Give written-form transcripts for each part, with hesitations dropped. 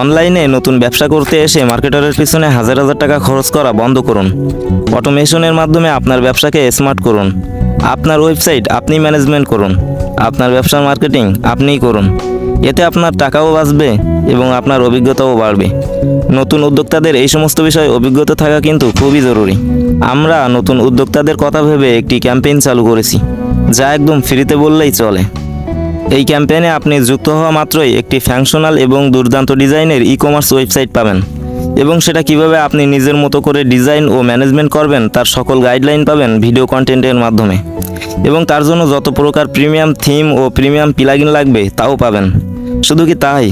অনলাইনে নতুন ব্যবসা করতে এসে মার্কেটারের পিছনে হাজার হাজার টাকা খরচ করা বন্ধ করুন। অটোমেশনের মাধ্যমে আপনার ব্যবসাকে স্মার্ট করুন। আপনার ওয়েবসাইট আপনি ম্যানেজমেন্ট করুন। আপনার ব্যবসার মার্কেটিং আপনিই করুন। এতে আপনার টাকাও বাঁচবে এবং আপনার অভিজ্ঞতাও বাড়বে। নতুন উদ্যোক্তাদের এই সমস্ত বিষয়ে অভিজ্ঞতা থাকা কিন্তু খুবই জরুরি। আমরা নতুন উদ্যোক্তাদের কথা ভেবে একটি ক্যাম্পেইন চালু করেছি, যা একদম ফ্রিতে বললেই চলে। এই ক্যাম্পেইনে আপনি যুক্ত হওয়া মাত্রই একটি ফাংশনাল এবং দুর্দান্ত ডিজাইনের ই-কমার্স ওয়েবসাইট পাবেন, এবং সেটা কিভাবে আপনি নিজের মতো করে ডিজাইন ও ম্যানেজমেন্ট করবেন তার সকল গাইডলাইন পাবেন ভিডিও কন্টেন্টের মাধ্যমে, এবং তার জন্য যত প্রকার প্রিমিয়াম থিম ও প্রিমিয়াম প্লাগইন লাগবে তাও পাবেন। শুধু কি তাই,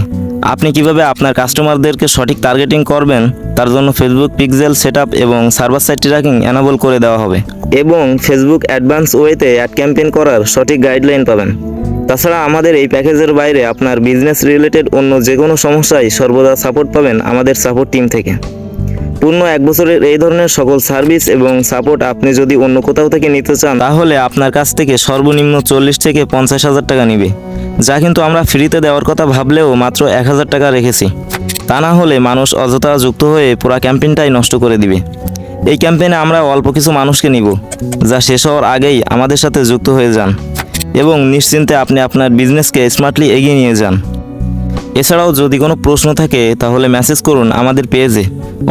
আপনি কিভাবে আপনার কাস্টমারদেরকে সঠিক টার্গেটিং করবেন তার জন্য ফেসবুক পিক্সেল সেটআপ এবং সার্ভার সাইড ট্র্যাকিং এনাবল করে দেওয়া হবে, এবং ফেসবুক অ্যাডভান্স ওয়েতে অ্যাড ক্যাম্পেইন করার সঠিক গাইডলাইন পাবেন। তাছাড়া আমাদের এই প্যাকেজের বাইরে আপনার বিজনেস রিলেটেড অন্য যে কোনো সমস্যায় সর্বদা সাপোর্ট পাবেন আমাদের সাপোর্ট টিম থেকে। পূর্ণ 1 বছরের এই ধরনের সকল সার্ভিস এবং সাপোর্ট আপনি যদি অন্য কোথাও থেকে নিতে চান, তাহলে আপনার কাছ থেকে সর্বনিম্ন 40 থেকে 50,000 টাকা নিবে, যা কিন্তু আমরা ফ্রিতে দেওয়ার কথা ভাবলেও মাত্র 1,000 টাকা রেখেছি। তা না হলে মানুষ অযথা যুক্ত হয়ে পুরো ক্যাম্পেইনটাই নষ্ট করে দিবে। এই ক্যাম্পেইনে আমরা অল্প কিছু মানুষকে নিব, যা শেষ হওয়ার আগেই আমাদের সাথে যুক্ত হয়ে যান এবং নিশ্চিন্তে আপনি আপনার বিজনেসকে স্মার্টলি এগিয়ে নিয়ে যান। এছাড়াও যদি কোনো প্রশ্ন থাকে তাহলে মেসেজ করুন আমাদের পেজে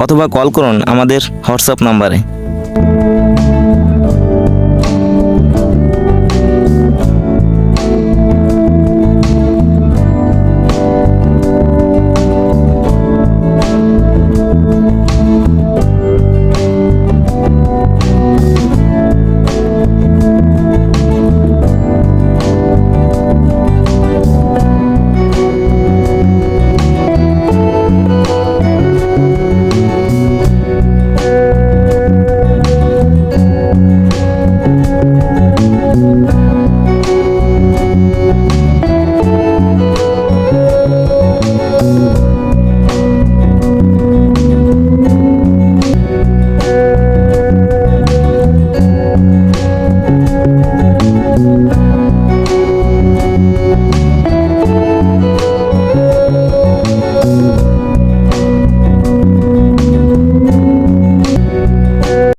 অথবা কল করুন আমাদের হোয়াটসঅ্যাপ নাম্বারে।